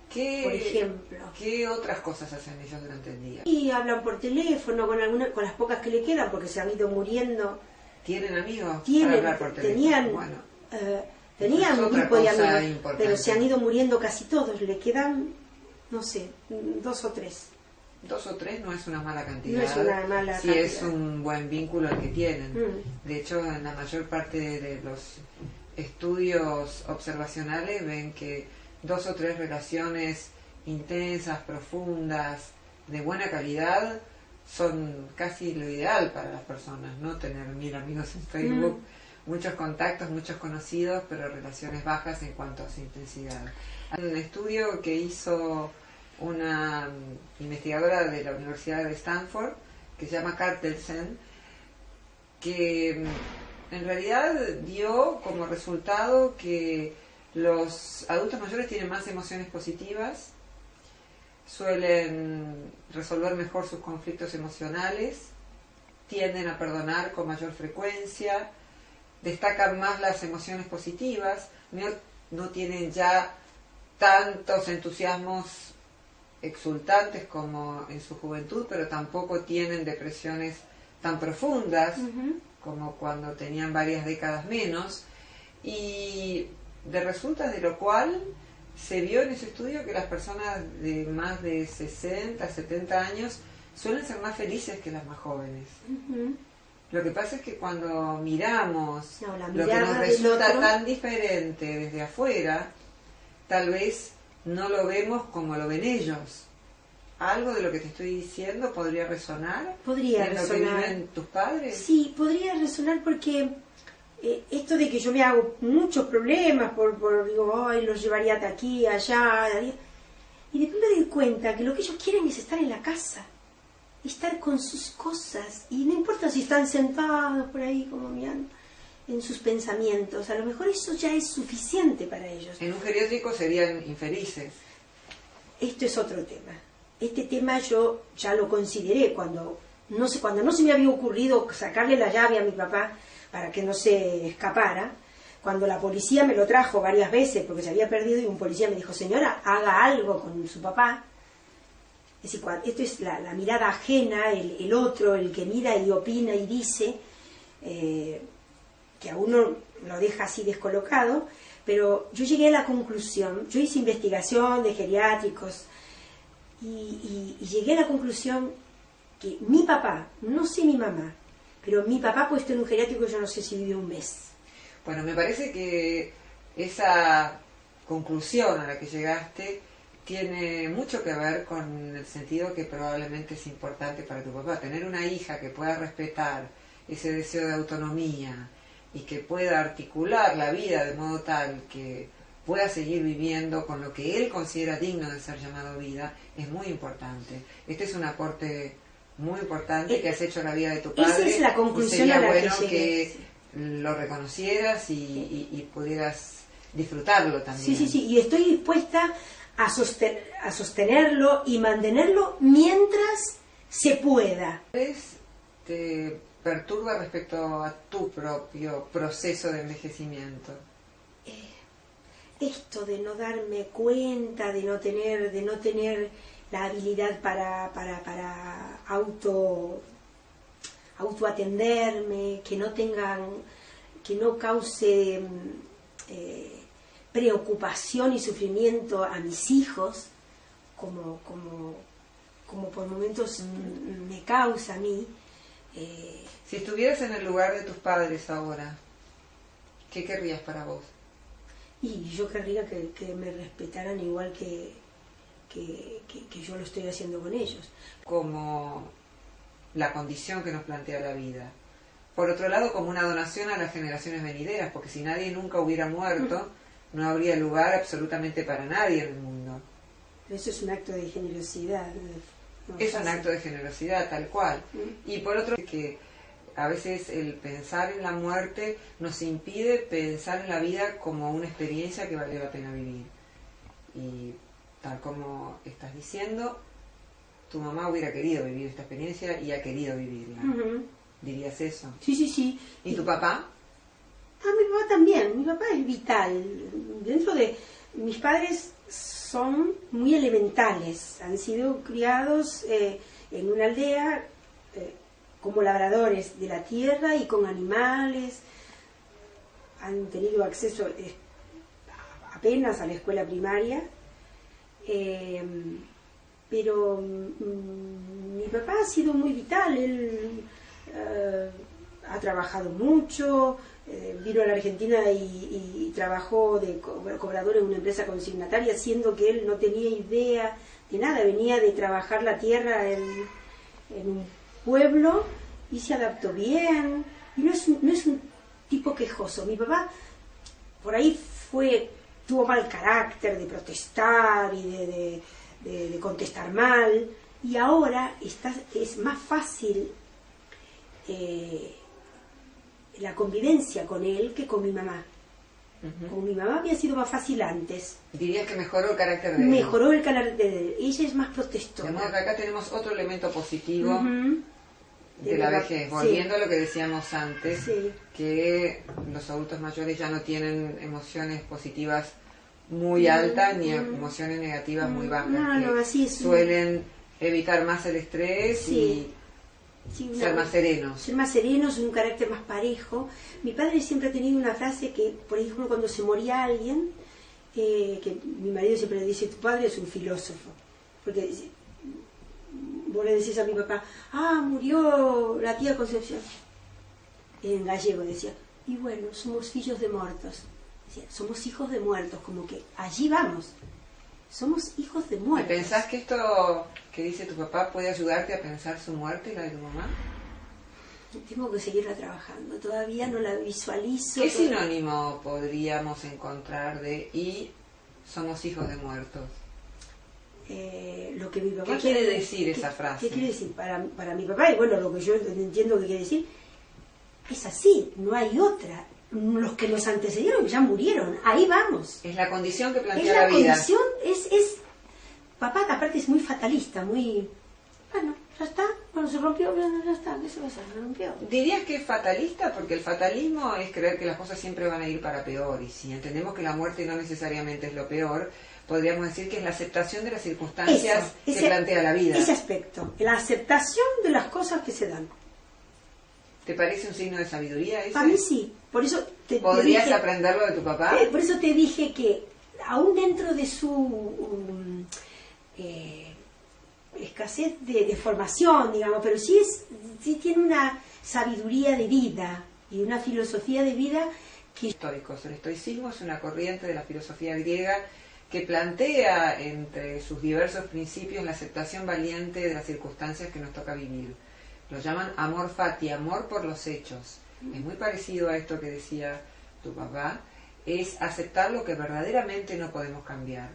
Por ejemplo. ¿Qué otras cosas hacen ellos durante el día? Y hablan por teléfono con las pocas que le quedan porque se han ido muriendo. ¿Tienen amigos para hablar por teléfono? Tenían un grupo de amigos, pero se han ido muriendo casi todos. Le quedan, no sé, 2 o 3. 2 o 3 no es una mala cantidad. No es una mala cantidad. Es un buen vínculo el que tienen. De hecho, en la mayor parte de los estudios observacionales ven que 2 o 3 relaciones intensas, profundas, de buena calidad, son casi lo ideal para las personas, no tener 1000 amigos en Facebook, muchos contactos, muchos conocidos, pero relaciones bajas en cuanto a su intensidad. Hay un estudio que hizo una investigadora de la Universidad de Stanford, que se llama Cartelsen, que en realidad dio como resultado que los adultos mayores tienen más emociones positivas, suelen resolver mejor sus conflictos emocionales, tienden a perdonar con mayor frecuencia, destacan más las emociones positivas, no tienen ya tantos entusiasmos exultantes como en su juventud, pero tampoco tienen depresiones tan profundas como cuando tenían varias décadas menos, y resulta de lo cual se vio en ese estudio que las personas de más de 60, 70 años suelen ser más felices que las más jóvenes. Lo que pasa es que cuando miramos lo que nos resulta tan diferente desde afuera, tal vez no lo vemos como lo ven ellos. ¿Algo de lo que te estoy diciendo podría resonar? Podría ¿En resonar. lo que viven tus padres? Sí, podría resonar porque esto de que yo me hago muchos problemas digo, ay, los llevaría de aquí, allá, y después me doy cuenta que lo que ellos quieren es estar en la casa, estar con sus cosas, y no importa si están sentados por ahí como mirando en sus pensamientos, a lo mejor eso ya es suficiente para ellos. En un geriátrico serían infelices. Esto es otro tema. Este tema yo ya lo consideré cuando no se me había ocurrido sacarle la llave a mi papá para que no se escapara, cuando la policía me lo trajo varias veces porque se había perdido y un policía me dijo, señora, haga algo con su papá. Es decir, esto es la mirada ajena, el otro, el que mira y opina y dice, que a uno lo deja así descolocado, pero yo llegué a la conclusión, yo hice investigación de geriátricos y llegué a la conclusión que mi papá, no sé mi mamá, pero mi papá puesto en un geriátrico yo no sé si vivió un mes. Bueno, me parece que esa conclusión a la que llegaste tiene mucho que ver con el sentido que probablemente es importante para tu papá. Tener una hija que pueda respetar ese deseo de autonomía y que pueda articular la vida de modo tal que pueda seguir viviendo con lo que él considera digno de ser llamado vida, es muy importante. Este es un aporte muy importante que has hecho a la vida de tu padre. Esa es la conclusión sería a la bueno que llegué. que lo reconocieras y pudieras disfrutarlo también. Sí, y estoy dispuesta a sostenerlo y mantenerlo mientras se pueda. ¿Te perturba respecto a tu propio proceso de envejecimiento? Esto de no darme cuenta, de no tener la habilidad para autoatenderme, que no cause preocupación y sufrimiento a mis hijos, como por momentos me causa a mí. Si estuvieras en el lugar de tus padres ahora, ¿qué querrías para vos? Y yo querría que me respetaran igual que yo lo estoy haciendo con ellos. Como la condición que nos plantea la vida. Por otro lado, como una donación a las generaciones venideras, porque si nadie nunca hubiera muerto, no habría lugar absolutamente para nadie en el mundo. Eso es un acto de generosidad. Es un acto de generosidad, tal cual. Y por otro lado, que a veces el pensar en la muerte nos impide pensar en la vida como una experiencia que vale la pena vivir. Y tal como estás diciendo, tu mamá hubiera querido vivir esta experiencia y ha querido vivirla. ¿Dirías eso? Sí. ¿Y tu papá? Mi papá también. Mi papá es vital. Mis padres son muy elementales. Han sido criados en una aldea como labradores de la tierra y con animales. Han tenido acceso apenas a la escuela primaria. Pero mi papá ha sido muy vital. Él ha trabajado mucho, vino a la Argentina y trabajó de cobrador en una empresa consignataria, siendo que él no tenía idea de nada, venía de trabajar la tierra en un pueblo y se adaptó bien, y no es un tipo quejoso. Mi papá por ahí tuvo mal carácter de protestar y de contestar mal, y ahora es más fácil la convivencia con él que con mi mamá. Con mi mamá había sido más fácil antes. ¿Dirías que mejoró el carácter de él? Mejoró el carácter de él. Ella es más protestora. De modo que acá tenemos otro elemento positivo de la vejez. Volviendo a lo que decíamos antes, que los adultos mayores ya no tienen emociones positivas muy altas ni emociones negativas muy bajas. Así es. Suelen evitar más el estrés y ser más serenos. Ser más serenos, un carácter más parejo. Mi padre siempre ha tenido una frase que, por ejemplo, cuando se moría alguien, que mi marido siempre le dice: tu padre es un filósofo. Porque vos le decís a mi papá: murió la tía Concepción. En gallego decía: y bueno, somos hijos de muertos. Decía: somos hijos de muertos, como que allí vamos. Somos hijos de muertos. ¿Y pensás que esto que dice tu papá puede ayudarte a pensar su muerte y la de tu mamá? Tengo que seguirla trabajando. Todavía no la visualizo. ¿Qué sinónimo podríamos encontrar de "y somos hijos de muertos"? Lo que mi papá... ¿Qué quiere decir esa frase? ¿Qué quiere decir? Para mi papá, y bueno, lo que yo entiendo que quiere decir, es así, no hay otra. Los que nos antecedieron ya murieron, ahí vamos. Es la condición que plantea la vida. Condición, papá aparte es muy fatalista, muy... Bueno, ya está, se rompió, ya está, ¿qué se va a hacer? Se rompió. ¿Dirías que es fatalista? Porque el fatalismo es creer que las cosas siempre van a ir para peor, y si entendemos que la muerte no necesariamente es lo peor, podríamos decir que es la aceptación de las circunstancias que plantea la vida. Ese aspecto, la aceptación de las cosas que se dan. ¿Te parece un signo de sabiduría ese? A mí sí, por eso ¿Podrías aprenderlo de tu papá? Por eso te dije que, aún dentro de su escasez de formación, digamos, pero sí tiene una sabiduría de vida y una filosofía de vida que... Estoicos. El estoicismo es una corriente de la filosofía griega que plantea entre sus diversos principios la aceptación valiente de las circunstancias que nos toca vivir. Lo llaman amor fati, amor por los hechos. Es muy parecido a esto que decía tu papá, es aceptar lo que verdaderamente no podemos cambiar,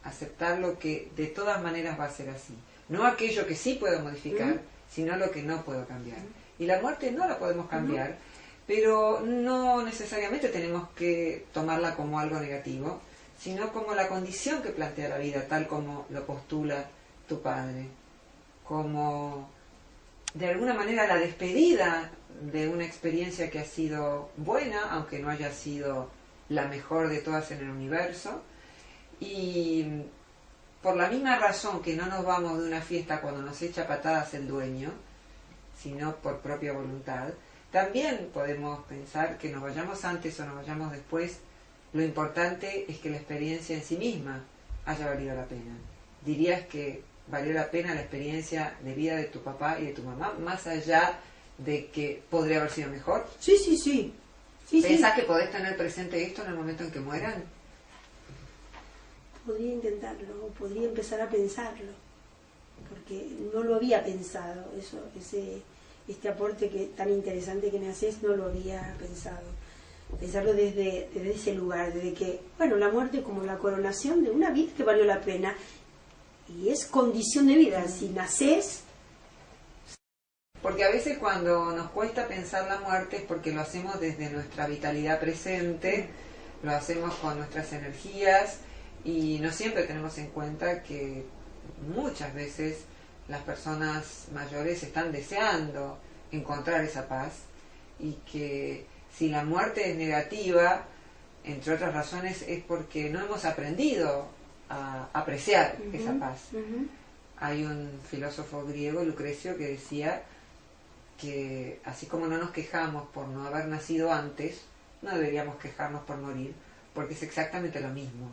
aceptar lo que de todas maneras va a ser así, no aquello que sí puedo modificar, sino lo que no puedo cambiar. Y la muerte no la podemos cambiar, pero no necesariamente tenemos que tomarla como algo negativo, sino como la condición que plantea la vida, tal como lo postula tu padre, como de alguna manera la despedida de una experiencia que ha sido buena, aunque no haya sido la mejor de todas en el universo, y por la misma razón que no nos vamos de una fiesta cuando nos echa patadas el dueño, sino por propia voluntad, también podemos pensar que nos vayamos antes o nos vayamos después, lo importante es que la experiencia en sí misma haya valido la pena. ¿Dirías que valió la pena la experiencia de vida de tu papá y de tu mamá, más allá de que podría haber sido mejor? Sí. ¿Pensás que podés tener presente esto en el momento en que mueran? Podría intentarlo, o podría empezar a pensarlo, porque no lo había pensado, este aporte tan interesante que me haces, no lo había pensado. Pensarlo desde ese lugar, desde que, bueno, la muerte como la coronación de una vida que valió la pena, y es condición de vida. Si nacés... Porque a veces cuando nos cuesta pensar la muerte es porque lo hacemos desde nuestra vitalidad presente, lo hacemos con nuestras energías, y no siempre tenemos en cuenta que muchas veces las personas mayores están deseando encontrar esa paz, y que si la muerte es negativa, entre otras razones, es porque no hemos aprendido a apreciar esa paz. Hay un filósofo griego, Lucrecio, que decía que así como no nos quejamos por no haber nacido antes, no deberíamos quejarnos por morir, porque es exactamente lo mismo,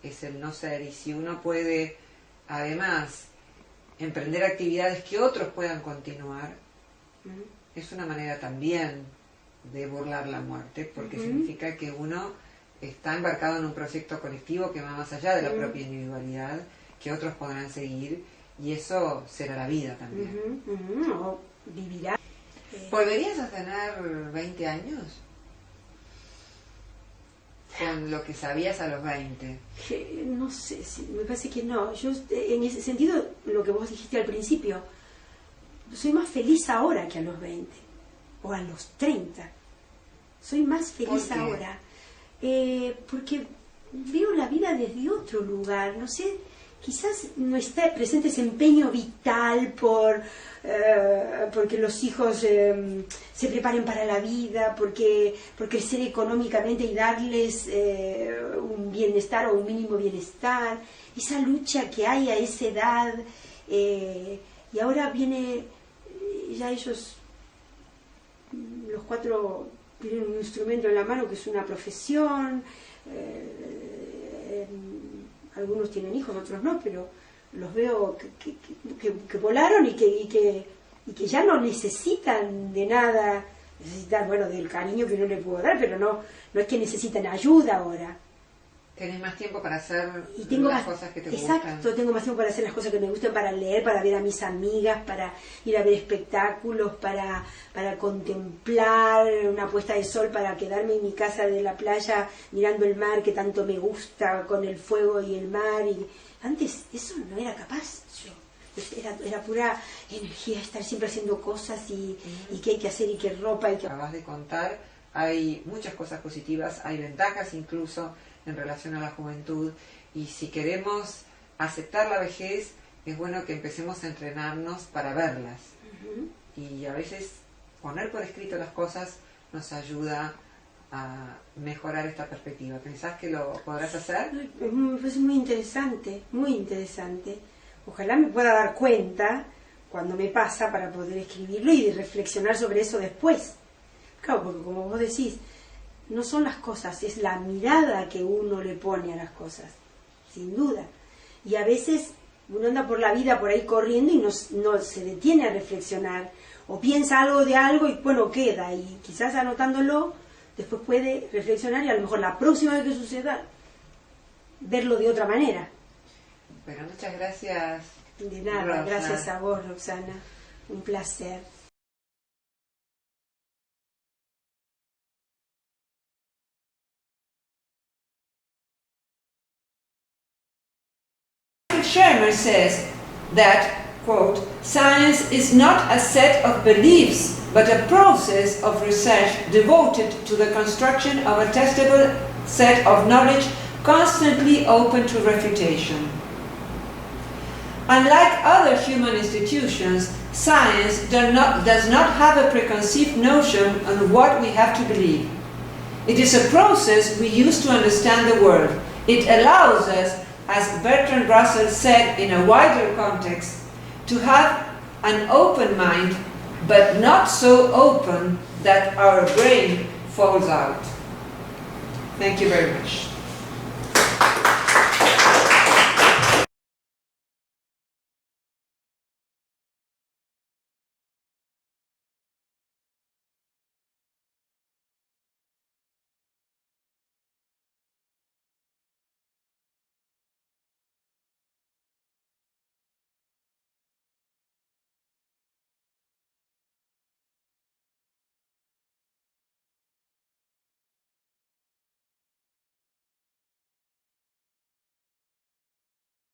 es el no ser. Y si uno puede además emprender actividades que otros puedan continuar, es una manera también de burlar la muerte, porque significa que uno está embarcado en un proyecto colectivo que va más allá de la propia individualidad, que otros podrán seguir, y eso será la vida también. O vivirá. ¿Volverías a tener 20 años? Con lo que sabías a los 20. No sé, me parece que no. Yo, en ese sentido, lo que vos dijiste al principio, soy más feliz ahora que a los 20, o a los 30. Soy más feliz ahora. Porque veo la vida desde otro lugar, no sé, quizás no está presente ese empeño vital porque los hijos se preparen para la vida, por crecer económicamente y darles un bienestar o un mínimo bienestar, esa lucha que hay a esa edad, y ahora viene, ya ellos, los 4 tienen un instrumento en la mano que es una profesión, algunos tienen hijos, otros no, pero los veo que volaron y que ya no necesitan de nada, necesitan, bueno, del cariño que no le puedo dar, pero no es que necesitan ayuda ahora. Tenés más tiempo para hacer las cosas que te gustan. Exacto, tengo más tiempo para hacer las cosas que me gustan, para leer, para ver a mis amigas, para ir a ver espectáculos, para contemplar una puesta de sol, para quedarme en mi casa de la playa mirando el mar que tanto me gusta, con el fuego y el mar. Y antes eso no era capaz yo. Era pura energía, estar siempre haciendo cosas y qué hay que hacer y qué ropa hay que... Acabas de contar, hay muchas cosas positivas, hay ventajas incluso en relación a la juventud, y si queremos aceptar la vejez, es bueno que empecemos a entrenarnos para verlas. Y a veces poner por escrito las cosas nos ayuda a mejorar esta perspectiva. ¿Pensás que lo podrás hacer? Pues muy interesante, muy interesante. Ojalá me pueda dar cuenta cuando me pasa para poder escribirlo y de reflexionar sobre eso después. Claro, porque como vos decís, no son las cosas, es la mirada que uno le pone a las cosas, sin duda. Y a veces uno anda por la vida por ahí corriendo y no se detiene a reflexionar, o piensa algo de algo y bueno, queda, y quizás anotándolo después puede reflexionar, y a lo mejor la próxima vez que suceda verlo de otra manera. Bueno, muchas gracias. De nada, Roxana. gracias a vos, Roxana. Un placer. Kreimer says that, quote, science is not a set of beliefs, but a process of research devoted to the construction of a testable set of knowledge constantly open to refutation. Unlike other human institutions, science does not have a preconceived notion on what we have to believe. It is a process we use to understand the world. It allows us, as Bertrand Russell said in a wider context, to have an open mind, but not so open that our brain falls out. Thank you very much.